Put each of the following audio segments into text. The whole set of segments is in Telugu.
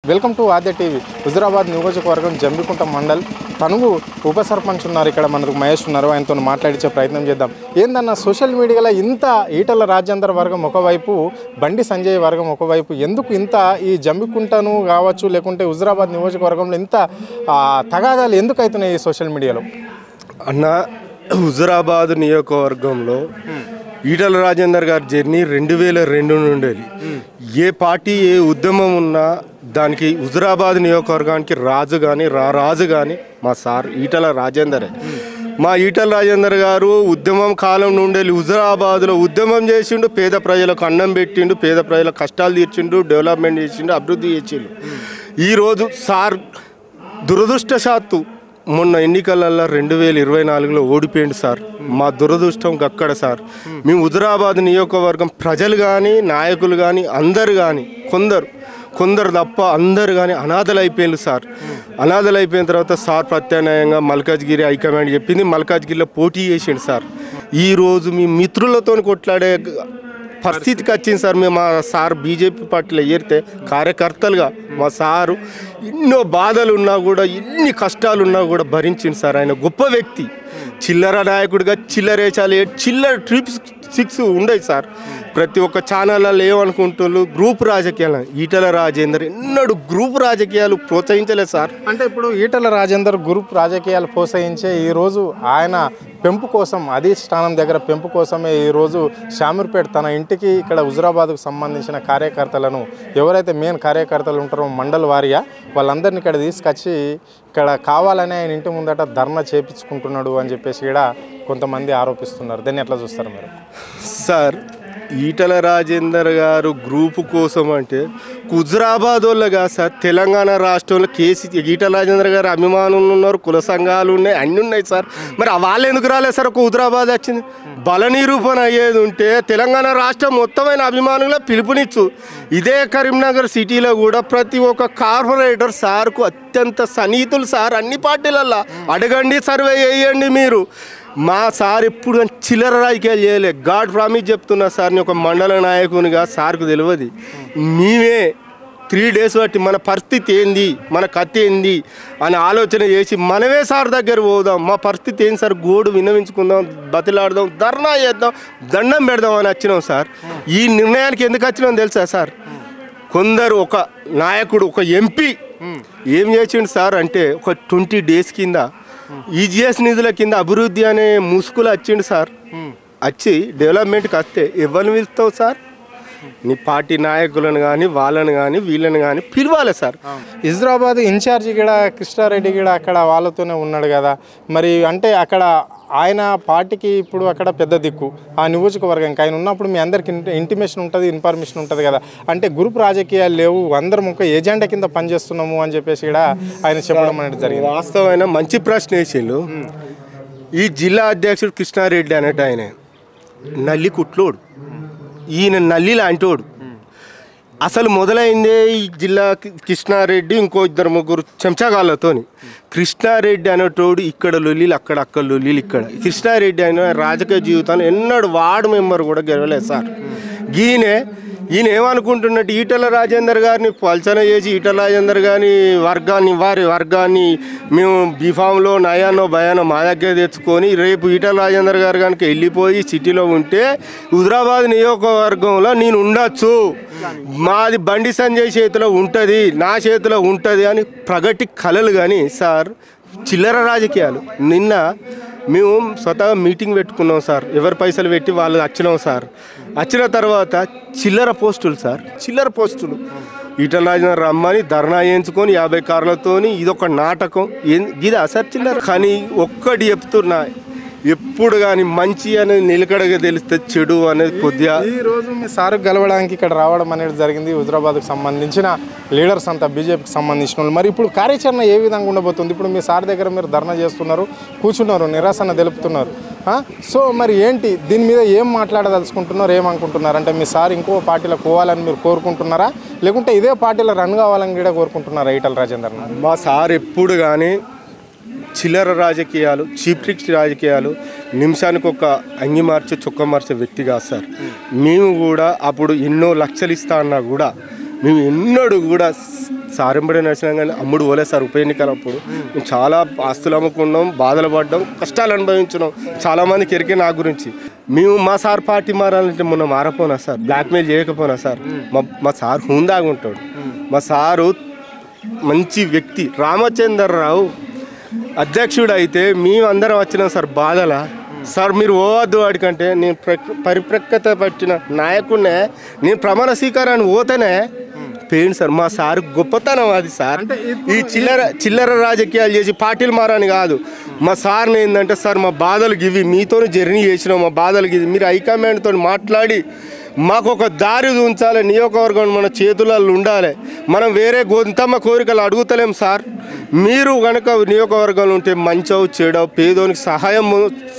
Welcome to Aadya TV. Huzurabad నియోజకవర్గం జంబికుంట మండల్ తనుగు ఉప సర్పంచ్ ఉన్నారు. ఇక్కడ మనకు మహేష్ ఉన్నారు. ఆయనతో మాట్లాడించే ప్రయత్నం చేద్దాం. ఏందన్న సోషల్ మీడియాలో ఇంత ఈటల రాజేందర్ వర్గం ఒకవైపు, బండి సంజయ్ వర్గం ఒకవైపు, ఎందుకు ఇంత ఈ జంబికుంటను కావచ్చు లేకుంటే హుజురాబాద్ నియోజకవర్గంలో ఇంత తగాదాలు ఎందుకు అవుతున్నాయి ఈ సోషల్ మీడియాలో? అన్న, హుజురాబాద్ నియోజకవర్గంలో ఈటల రాజేందర్ గారి జర్నీ 2002 నుండి ఏ పార్టీ ఏ ఉద్యమం ఉన్నా దానికి హుజురాబాద్ నియోజకవర్గానికి రాజు కానీ మా సార్ ఈటల రాజేందరే. మా ఈటల రాజేందర్ గారు ఉద్యమం కాలం నుండి హుజురాబాద్లో ఉద్యమం చేసిండు, పేద ప్రజలకు అన్నం పెట్టిండు, పేద ప్రజల కష్టాలు తీర్చిండు, డెవలప్మెంట్ చేసిండు, అభివృద్ధి చేసిండు. ఈరోజు సార్ దురదృష్టశాత్తు మొన్న ఎన్నికలలో 2024లో ఓడిపోయింది సార్. మా దురదృష్టం అక్కడ సార్. మేము హుజురాబాద్ నియోజకవర్గం ప్రజలు కానీ నాయకులు కానీ అందరు కానీ కొందరు తప్ప అందరు కానీ అనాథలు అయిపోయింది సార్. అనాథలు అయిపోయిన తర్వాత సార్ ప్రత్యామ్నాయంగా మల్కాజ్గిరి హైకమాండ్ చెప్పింది, మల్కాజ్గిరిలో పోటీ చేసిండు సార్. ఈరోజు మీ మిత్రులతో కొట్లాడే పరిస్థితికి వచ్చింది సార్. మేము మా సార్ బీజేపీ పార్టీలో ఏరితే కార్యకర్తలుగా మా సారు ఎన్నో బాధలు ఉన్నా కూడా, ఎన్ని కష్టాలు ఉన్నా కూడా భరించింది సార్. ఆయన గొప్ప వ్యక్తి, చిల్లర నాయకుడిగా చిల్లర ట్రిప్స్ 6 ఉండేది సార్. ప్రతి ఒక్క ఛానళ్ళలో ఏమనుకుంటున్నారు, గ్రూప్ రాజకీయాలు. ఈటల రాజేందర్ ఎన్నడూ గ్రూప్ రాజకీయాలు ప్రోత్సహించలేదు సార్. అంటే ఇప్పుడు ఈటల రాజేందర్ గ్రూప్ రాజకీయాలు ప్రోత్సహించే ఈరోజు ఆయన పెంపు కోసం, అధిష్టానం దగ్గర పెంపు కోసమే ఈరోజు షామీర్పేట తన ఇంటికి ఇక్కడ హుజురాబాద్కు సంబంధించిన కార్యకర్తలను, ఎవరైతే మెయిన్ కార్యకర్తలు ఉంటారో మండల్ వారీగా వాళ్ళందరినీ ఇక్కడ తీసుకొచ్చి ఇక్కడ కావాలని ఆయన ఇంటి ముందట ధర్నా చేపించుకుంటున్నాడు అని చెప్పేసి కూడా కొంతమంది ఆరోపిస్తున్నారు. దాన్ని ఎట్లా చూస్తారు మీరు? సార్, ఈటల రాజేందర్ గారు గ్రూపు కోసం అంటే హుజురాబాద్ వాళ్ళగా సార్, తెలంగాణ రాష్ట్రంలో ఈటల రాజేందర్ గారు అభిమానులు ఉన్నారు, కుల సంఘాలు ఉన్నాయి, అన్నీ ఉన్నాయి సార్. మరి వాళ్ళు ఎందుకు రాలేదు సార్? ఒక హుజురాబాద్ వచ్చింది. బల నిరూపణ అయ్యేది ఉంటే తెలంగాణ రాష్ట్రం మొత్తమైన అభిమానుల పిలుపునిచ్చు. ఇదే కరీంనగర్ సిటీలో కూడా ప్రతి ఒక్క కార్పొరేటర్ సార్కు అత్యంత సన్నిహితులు సార్. అన్ని పార్టీలల్లో అడగండి, సర్వే చేయండి మీరు. మా సార్ ఎప్పుడు చిల్లర రాజకీయాలు చేయలే. గాడ్ ప్రామిస్ చెప్తున్నా సార్, నేను ఒక మండల నాయకునిగా సార్కు తెలియదు. మేమే 3 days బట్టి మన పరిస్థితి ఏంది, మన కథ ఏంది అని ఆలోచన చేసి మనమే సార్ దగ్గర పోదాం. మా పరిస్థితి ఏంది సార్, గోడు విన్నవించుకుందాం, బతిలాడదాం, ధర్నా చేద్దాం, దండం పెడదాం అని వచ్చినాం సార్. ఈ నిర్ణయానికి ఎందుకు వచ్చినాం తెలుసా సార్? కొందరు ఒక నాయకుడు, ఒక ఎంపీ ఏం చేసిండు సార్ అంటే, ఒక 20 days కింద ఈజీఎస్ నిధుల కింద అభివృద్ధి అనే ముసుగులు వచ్చిండు సార్. వచ్చి డెవలప్మెంట్కి వస్తే ఎవరిని పిలుస్తావు సార్? నీ పార్టీ నాయకులను కానీ వాళ్ళని కానీ వీళ్ళని కానీ పిలవాలి సార్. హుజురాబాద్ ఇన్ఛార్జి కూడా కృష్ణారెడ్డి కూడా అక్కడ వాళ్ళతోనే ఉన్నాడు కదా. మరి అంటే అక్కడ ఆయన పార్టీకి ఇప్పుడు అక్కడ పెద్ద దిక్కు ఆ నియోజకవర్గానికి ఆయన ఉన్నప్పుడు మీ అందరికి ఇంటిమేషన్ ఉంటుంది, ఇన్ఫర్మేషన్ ఉంటుంది కదా. అంటే గ్రూప్ రాజకీయాలు లేవు, అందరం ఒక ఏజెండా కింద పనిచేస్తున్నాము అని చెప్పేసి కూడా ఆయన చెప్పడం అనేది జరిగింది. వాస్తవమైన మంచి ప్రశ్న వేసిండు. ఈ జిల్లా అధ్యక్షుడు కృష్ణారెడ్డి అనేట ఆయన నల్లి కుట్లోడు, ఈయన నల్లి లాంటోడు. అసలు మొదలైందే ఈ జిల్లా కృష్ణారెడ్డి ఇంకో 2-3 చెంచాగాళ్ళతోని. కృష్ణారెడ్డి అనేటోడు ఇక్కడ లొల్లీలు, అక్కడ లొల్లీలు ఇక్కడ. కృష్ణారెడ్డి అయిన రాజకీయ జీవితాన్ని ఎన్నడూ వార్డు మెంబర్ కూడా గెలవలేదు సార్. ఈయన ఏమనుకుంటున్నట్టు ఈటల రాజేందర్ గారిని పల్చన చేసి, ఈటల రాజేందర్ గారి వారి వర్గాన్ని మేము బీఫామ్లో నయానో భయానో మా దగ్గర తెచ్చుకొని రేపు ఈటల రాజేందర్ గారు కనుక వెళ్ళిపోయి సిటీలో ఉంటే హుజురాబాద్ నియోజకవర్గంలో నేను ఉండొచ్చు, మాది బండి సంజయ్ చేతిలో ఉంటుంది, నా చేతిలో ఉంటుంది అని ప్రగతి కలలు. కానీ సార్, చిల్లర రాజకీయాలు. నిన్న మేము స్వతహా మీటింగ్ పెట్టుకున్నాం సార్. ఎవరి పైసలు పెట్టి వాళ్ళు వచ్చినాం సార్. వచ్చిన తర్వాత చిల్లర పోస్టులు ఈటల రాజేందర్ రమ్మని ధర్నా చేయించుకొని 50 కార్లతోని ఇదొక నాటకం. ఇదా సార్ చిల్లర? కానీ ఒక్కటి చెప్తున్నా, ఎప్పుడు కానీ మంచి అనేది నిలకడగా తెలిస్తే చెడు అనేది కొద్దిగా. ఈరోజు మీ సార్ గెలవడానికి ఇక్కడ రావడం అనేది జరిగింది. హుజురాబాద్కు సంబంధించిన లీడర్స్ అంతా బీజేపీకి సంబంధించిన వాళ్ళు. మరి ఇప్పుడు కార్యాచరణ ఏ విధంగా ఉండబోతుంది? ఇప్పుడు మీ సార్ దగ్గర మీరు ధర్నా చేస్తున్నారు, కూర్చున్నారు, నిరాశన తెలుపుతున్నారు. సో మరి ఏంటి దీని మీద ఏం మాట్లాడదలుచుకుంటున్నారు, ఏమనుకుంటున్నారు? అంటే మీ సార్ ఇంకో పార్టీలో పోవాలని మీరు కోరుకుంటున్నారా, లేకుంటే ఇదే పార్టీలో రన్ కావాలని కూడా కోరుకుంటున్నారా ఈటల రాజేందర్? మా సార్ ఎప్పుడు కానీ చిల్లర రాజకీయాలు, చీప్ ట్రిక్స్ రాజకీయాలు, నిమిషానికి ఒక అంగి మార్చే చొక్క మార్చే వ్యక్తి కాదు సార్. మేము కూడా అప్పుడు ఎన్నో లక్షలు ఇస్తా అన్నా కూడా మేము ఎన్నడూ కూడా సారెంబడి నడిచినాం కానీ అమ్ముడు పోలేదు సార్ ఉప ఎన్నికలప్పుడు మేము చాలా ఆస్తులు అమ్ముకున్నాం, బాధలు పడ్డాం, కష్టాలు అనుభవించినాం. చాలామందికి ఎరికే నా గురించి. మేము మా సార్ పార్టీ మారాలంటే మొన్న మారపోనా సార్, బ్లాక్మెయిల్ చేయకపోనా సార్. మా సార్ హుందాగా ఉంటాడు. మా సారు మంచి వ్యక్తి. రామచంద్రరావు అధ్యక్షుడు అయితే మేమందరం వచ్చినాం సార్ బాధల. సార్ మీరు పోవద్దు వాడికంటే నేను పరిప్రక్కత పట్టిన నాయకుడినే, నేను ప్రమాణ స్వీకారాన్ని పోతేనే పెయిన్ సార్. మా సార్ గొప్పతనం అది సార్. ఈ చిల్లర రాజకీయాలు చేసి పార్టీలు మారని కాదు. మా సార్ని ఏంటంటే సార్ మా బాధలు గివి మీతో జర్నీ చేసినాం, మా బాధలు గివి మీరు హైకమాండ్తో మాట్లాడి మాకు ఒక దారి ఉంచాలి, నియోజకవర్గం మన చేతులలో ఉండాలి. మనం వేరే గొంతమ్మ కోరికలు అడుగుతలేం సార్. మీరు కనుక నియోజకవర్గంలో ఉంటే మంచవు చెడవు పేదోనికి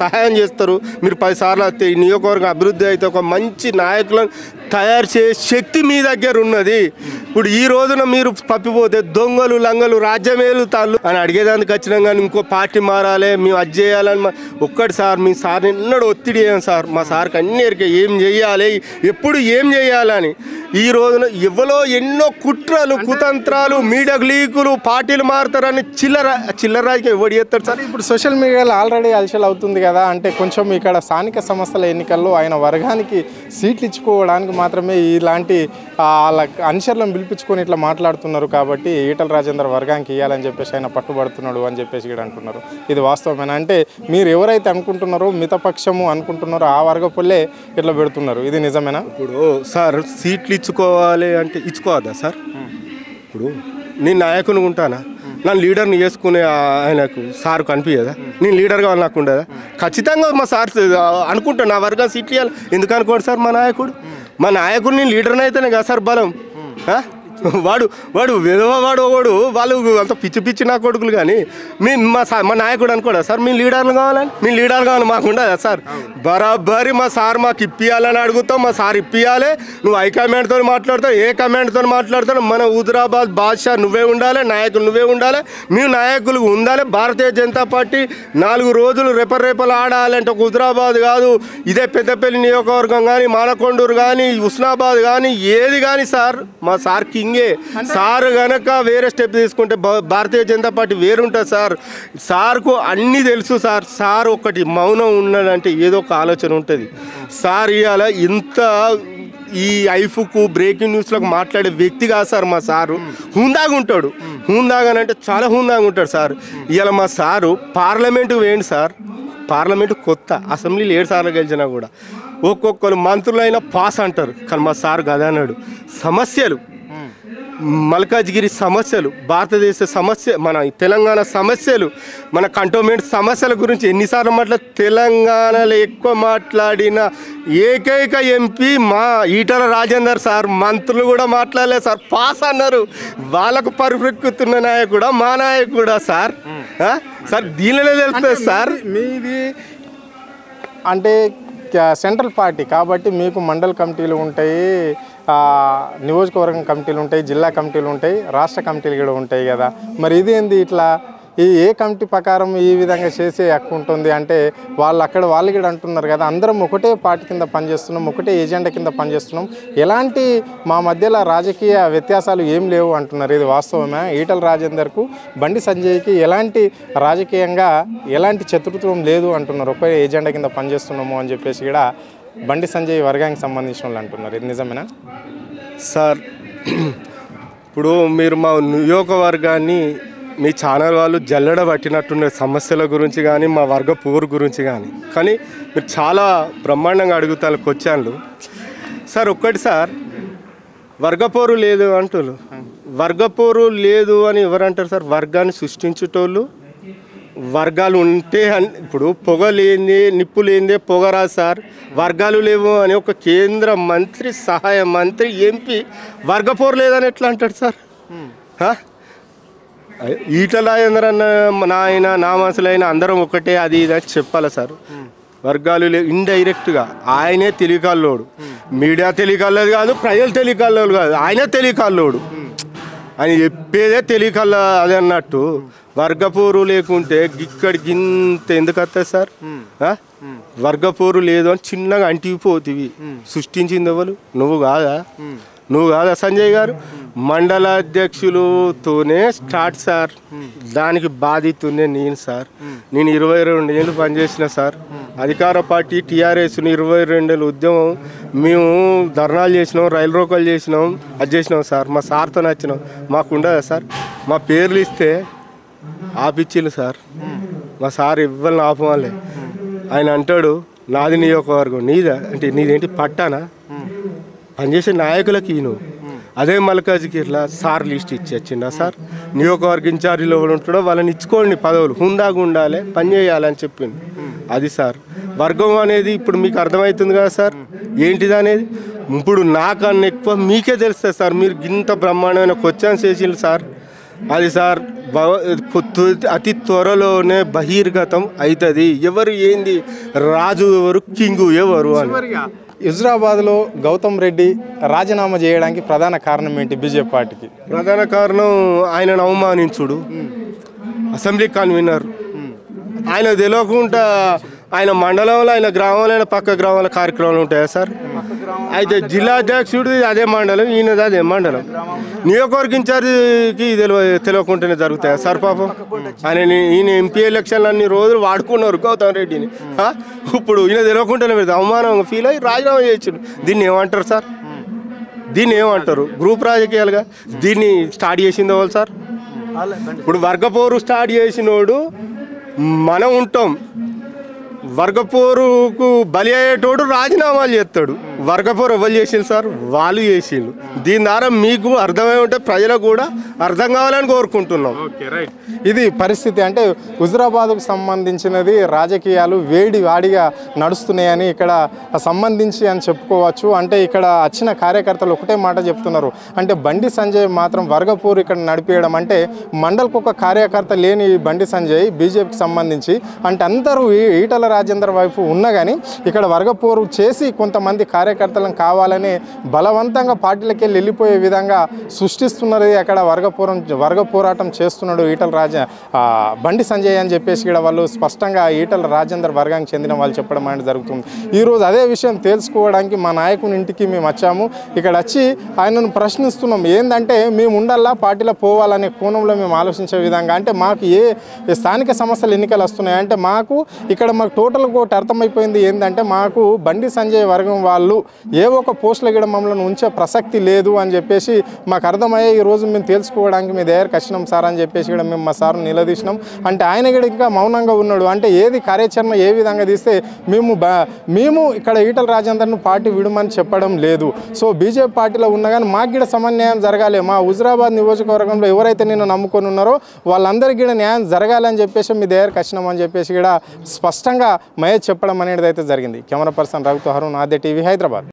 సహాయం చేస్తారు. మీరు 10 సార్లు వస్తే ఈ నియోజకవర్గం అభివృద్ధి అయితే ఒక మంచి నాయకులను తయారు చేసే శక్తి మీ దగ్గర ఉన్నది. ఇప్పుడు ఈ రోజున మీరు తప్పిపోతే దొంగలు లంగలు రాజ్యమేలు తాళ్ళు అని అడిగేదానికి వచ్చినాం కానీ ఇంకో పార్టీ మారాలి మేము అది చేయాలని ఒక్కటి సార్ మీ సార్ని ఎన్నడూ ఒత్తిడి చేయం సార్. మా సార్కి అన్ని ఎరికే ఏం చేయాలి, ఎప్పుడు ఏం చేయాలని. ఈ రోజున ఎవరో ఎన్నో కుట్రలు కుతంత్రాలు మీడియా లీకులు పార్టీలు మారుతారని చిల్లర రాజకీయం ఎవడు చేస్తాడు సార్. ఇప్పుడు సోషల్ మీడియాలో ఆల్రెడీ అలసలు అవుతుంది కదా, అంటే కొంచెం ఇక్కడ స్థానిక సంస్థల ఎన్నికల్లో ఆయన వర్గానికి సీట్లు ఇచ్చుకోవడానికి మాత్రమే ఇలాంటి వాళ్ళ అనుచరులను పిలిపించుకొని ఇట్లా మాట్లాడుతున్నారు కాబట్టి ఈటల రాజేందర్ వర్గానికి ఇవ్వాలని చెప్పేసి ఆయన పట్టుబడుతున్నాడు అని చెప్పేసి కూడా అంటున్నారు. ఇది వాస్తవమేనా? అంటే మీరు ఎవరైతే అనుకుంటున్నారో మితపక్షము అనుకుంటున్నారో ఆ వర్గపుల్లే ఇట్లా పెడుతున్నారు, ఇది నిజమేనా? ఇప్పుడు సార్ సీట్లు ఇచ్చుకోవాలి అంటే ఇచ్చుకోవద్దా సార్? ఇప్పుడు నేను నాయకుని ఉంటానా, నన్ను లీడర్ని చేసుకునే ఆయనకు సార్ కనిపించదా? నేను లీడర్ కావాలి నాకు ఉండదా? ఖచ్చితంగా మా సార్ అనుకుంటా నా వర్గం సీట్లు ఇవ్వాలి. ఎందుకు అనుకోండి సార్? మా నాయకుడు నేను లీడర్ని అయితేనే కదా సార్ బలం. వాడు విధవవాడు వాళ్ళు అంత పిచ్చి నా కొడుకులు కానీ మా నాయకుడు అనుకోడా సార్ మేము లీడర్లు కావాలని? మేము లీడర్లు కావాలి మాకు ఉండదా సార్? బరాబరి మా సార్ మాకు ఇప్పియాలని అడుగుతాం, మా సార్ ఇప్పియాలి. నువ్వు హైకమాండ్తో మాట్లాడతావు, ఏ కమాండ్తో మాట్లాడతావు, మన హుజురాబాద్ బాద్షా నువ్వే ఉండాలి, నాయకులు నువ్వే ఉండాలి, మేము నాయకులు ఉండాలి. భారతీయ జనతా పార్టీ 4 రోజులు రెపరెపలు ఆడాలంటే ఒక హుజురాబాద్ కాదు, ఇదే పెద్దపల్లి నియోజకవర్గం కానీ మానకొండూరు కానీ హుస్నాబాద్ కానీ ఏది కానీ సార్ మా సార్ కింగే. సార్ గనక వేరే స్టెప్ తీసుకుంటే భారతీయ జనతా పార్టీ వేరుంటుంది సార్. సార్కు అన్నీ తెలుసు సార్. సార్ ఒకటి మౌనం ఉన్నాడంటే ఏదో ఒక ఆలోచన ఉంటుంది సార్. ఇవాళ ఇంత ఈ ఐఫ్కు బ్రేకింగ్ న్యూస్లకు మాట్లాడే వ్యక్తి కాదు సార్ మా సారు. హుందాగా ఉంటాడు. హుందాగానంటే చాలా హుందాగా ఉంటాడు సార్. ఇవాళ మా సారు పార్లమెంటుకు వేయండి సార్. పార్లమెంటు కొత్త, అసెంబ్లీలు 7 సార్లు గెలిచినా కూడా ఒక్కొక్కరు మంత్రులైనా పాస్ అంటారు. కానీ మా సార్ కదా అన్నాడు. సమస్యలు మల్కాజ్గిరి సమస్యలు, భారతదేశ సమస్య, మన తెలంగాణ సమస్యలు, మన కంటోన్మెంట్ సమస్యల గురించి ఎన్నిసార్లు తెలంగాణలో ఎక్కువ మాట్లాడిన ఏకైక ఎంపీ మా ఈటల రాజేందర్ సార్. మంత్రులు కూడా మాట్లాడలేదు సార్, పాస్ అన్నారు. వాళ్ళకు పరిపెక్కుతున్న నాయకుడా మా నాయకుడా సార్? సార్ దీనిలో తెలుస్తుంది సార్. మీది అంటే సెంట్రల్ పార్టీ కాబట్టి మీకు మండల్ కమిటీలు ఉంటాయి, నియోజకవర్గం కమిటీలు ఉంటాయి, జిల్లా కమిటీలు ఉంటాయి, రాష్ట్ర కమిటీలు కూడా ఉంటాయి కదా. మరి ఇదేంది ఇట్లా ఏ కమిటీ ప్రకారం ఈ విధంగా చేసే హక్కు ఉంటుంది? అంటే వాళ్ళు కూడా అంటున్నారు కదా, అందరం ఒకటే పార్టీ కింద పనిచేస్తున్నాం, ఒకటే ఏజెండా కింద పనిచేస్తున్నాం, ఎలాంటి మా మధ్యలో రాజకీయ వ్యత్యాసాలు ఏం లేవు అంటున్నారు. ఇది వాస్తవమే? ఈటల రాజేందర్కు బండి సంజయ్కి ఎలాంటి రాజకీయంగా ఎలాంటి చతుర్థం లేదు అంటున్నారు, ఒకే ఏజెండా కింద పనిచేస్తున్నాము అని చెప్పేసి కూడా బండి సంజయ్ వర్గానికి సంబంధించిన వాళ్ళు అంటున్నారు. ఇది నిజమేనా సార్? ఇప్పుడు మీరు మా నియోజకవర్గాన్ని మీ ఛానల్ వాళ్ళు జల్లెడ పట్టినట్టున్న సమస్యల గురించి కానీ మా వర్గ పోరు గురించి కానీ మీరు చాలా బ్రహ్మాండంగా అడుగుతారు క్వశ్చన్లు సార్. ఒక్కటి సార్, వర్గపోరు లేదు అంటున్నారు. వర్గపోరు లేదు అని ఎవరంటారు సార్? వర్గాన్ని సృష్టించేటోళ్ళు. వర్గాలు ఉంటే ఇప్పుడు పొగ లేనిదే నిప్పు లేనిదే పొగరాదు సార్. వర్గాలు లేవు అని ఒక కేంద్ర మంత్రి, సహాయ మంత్రి, ఎంపీ వర్గపోరు లేదని ఎట్లా అంటాడు సార్? ఈటల రాజేందర్ అన్న నాయన నా మనసులైన అందరం ఒకటే అది ఇది అని చెప్పాలి సార్. వర్గాలు లేవు ఇండైరెక్ట్గా. ఆయనే తెలియకల్లోడు, మీడియా తెలియకల్లేదు కాదు, ప్రజలు తెలియకల్లోడు కాదు, ఆయనే తెలియకల్లోడు. ఆయన చెప్పేదే తెలియకల్ల అది అన్నట్టు. వర్గపోరు లేకుంటే ఇక్కడికి ఇంత ఎందుకు వస్తుంది సార్? వర్గపోరు లేదు అని చిన్నగా అంటిపోతివి. సృష్టించింది ఎవరు? నువ్వు కాదా? నువ్వు కాదా సంజయ్ గారు? మండల అధ్యక్షులతోనే స్టార్ట్ సార్, దానికి బాధితునే నేను సార్. నేను 22 ఏళ్ళు పనిచేసిన సార్. అధికార పార్టీ టీఆర్ఎస్ని 22 ఏళ్ళ ఉద్యమం మేము ధర్నాలు చేసినాం, రైలు రోకలు చేసినాం, అది చేసినాం సార్. మా సార్తో నచ్చినాం. మాకు ఉండదా సార్? మా పేర్లు ఇస్తే ఆపిచ్చిళ్ళు సార్. మా సార్ ఇవ్వాలని ఆపవాలే. ఆయన అంటాడు నాది నియోజకవర్గం, నీదా అంటే నీదేంటి పట్టానా? పనిచేసే నాయకులకి నువ్వు అదే మల్కాజ్గిరిలో సార్ లిస్ట్ ఇచ్చి వచ్చిందా సార్? నియోజకవర్గ ఇన్ఛార్జీలో ఎవరు ఉంటాడో వాళ్ళని ఇచ్చుకోండి, పదవులు హుందాగా ఉండాలి, పని చేయాలని చెప్పింది. అది సార్ వర్గం అనేది. ఇప్పుడు మీకు అర్థమవుతుంది కదా సార్ ఏంటిది అనేది. ఇప్పుడు నాకన్నా ఎక్కువ మీకే తెలుస్తుంది సార్. మీరు ఇంత బ్రహ్మాండమైన క్వశ్చన్స్ చేసిండ్రు సార్. అది సార్ అతి త్వరలోనే బహిర్గతం అవుతుంది. ఎవరు ఏంది, రాజు ఎవరు, కింగు ఎవరు అని. హుజురాబాద్లో గౌతమ్ రెడ్డి రాజీనామా చేయడానికి ప్రధాన కారణం ఏంటి బీజేపీ పార్టీకి? ప్రధాన కారణం ఆయనను అవమానించుడు. అసెంబ్లీ కన్వీనర్ ఆయన తెలియకుండా ఆయన మండలంలో, ఆయన గ్రామంలో, ఆయన పక్క గ్రామాల కార్యక్రమాలు ఉంటాయా సార్? అయితే జిల్లా అధ్యక్షుడు అదే మండలం, ఈయనది అదే మండలం. నియోజకవర్గ ఇన్ఛార్జికి తెలియకుండానే జరుగుతాయా సార్? పాపం ఈయన ఎంపీ ఎలక్షన్లు అన్ని రోజులు వాడుకున్నారు గౌతమ్ రెడ్డిని. ఇప్పుడు ఈయన తెలియకుండానే పెడతారు. అవమానం ఫీల్ అయ్యి రాజీనామా చేయొచ్చు. దీన్ని ఏమంటారు సార్? దీన్ని ఏమంటారు? గ్రూప్ రాజకీయాలుగా దీన్ని స్టార్ట్ చేసింది వాళ్ళు సార్. ఇప్పుడు వర్గపోరు స్టార్ట్ చేసినోడు మనం ఉంటాం. వర్గపోరుకు బలి అయ్యేటోడు రాజీనామాలు చేస్తాడు. వర్గపోరు ఎవరు చేసిండు సార్? వాళ్ళు చేసిండు. దీని ద్వారా మీకు అర్థమై ఉంటే ప్రజలకు కూడా అర్థం కావాలని కోరుకుంటున్నాం. Okay, right. ఇది పరిస్థితి. అంటే హుజురాబాద్కు సంబంధించినది రాజకీయాలు వాడిగా నడుస్తున్నాయని ఇక్కడ సంబంధించి అని చెప్పుకోవచ్చు. అంటే ఇక్కడ వచ్చిన కార్యకర్తలు ఒకటే మాట చెప్తున్నారు. అంటే బండి సంజయ్ మాత్రం వర్గపోరు ఇక్కడ నడిపేయడం, అంటే మండలకు ఒక కార్యకర్త లేని బండి సంజయ్ బీజేపీకి సంబంధించి, అంటే అందరూ ఈటల రాజేందర్ వైపు ఉన్నా కానీ ఇక్కడ వర్గపోరు చేసి కొంతమంది కార్యకర్తలను కావాలని బలవంతంగా పార్టీలకి వెళ్ళిపోయే విధంగా సృష్టిస్తున్నది. అక్కడ వర్గ పోరాటం చేస్తున్నాడు బండి సంజయ్ అని చెప్పేసి ఇక్కడ వాళ్ళు స్పష్టంగా ఈటల రాజేందర్ వర్గానికి చెందిన వాళ్ళు చెప్పడం అనేది జరుగుతుంది. ఈరోజు అదే విషయం తెలుసుకోవడానికి మా నాయకుని ఇంటికి మేము వచ్చాము. ఇక్కడ వచ్చి ఆయనను ప్రశ్నిస్తున్నాం. ఏంటంటే మేము ఉండాలా పార్టీలో పోవాలనే కోణంలో మేము ఆలోచించే విధంగా, అంటే మాకు ఏ స్థానిక సమస్యలు ఎన్నికలు వస్తున్నాయి అంటే మాకు ఇక్కడ మాకు టోటల్గా ఒకటి అర్థమైపోయింది. ఏంటంటే మాకు బండి సంజయ్ వర్గం వాళ్ళు ఏ ఒక్క పోస్టుల గిడ మమ్మల్ని ఉంచే ప్రసక్తి లేదు అని చెప్పేసి మాకు అర్థమయ్యే ఈరోజు మేము తెలుసుకోవడానికి మీ దగ్గరకు వచ్చినాం సార్ అని చెప్పేసి కూడా మేము మా సార్ని నిలదీసినాం. అంటే ఆయన కూడా ఇంకా మౌనంగా ఉన్నాడు. అంటే ఏది కార్యాచరణ ఏ విధంగా తీస్తే మేము ఇక్కడ ఈటల రాజేందర్ను పార్టీ విడమని చెప్పడం లేదు. సో బీజేపీ పార్టీలో ఉన్నా కానీ మాకు కూడా సమన్యాయం జరగాలి. మా హుజురాబాద్ నియోజకవర్గంలో ఎవరైతే నేను నమ్ముకొని ఉన్నారో వాళ్ళందరికీ కూడా న్యాయం జరగాలని చెప్పేసి మీ దగ్గరకు వచ్చినామని చెప్పేసి కూడా స్పష్టంగా మహేష్ చెప్పడం అనేది అయితే జరిగింది. కెమెరా పర్సన్ రఘుతో హరుణ్, ఆద్య టీవీ, హైదరాబాద్.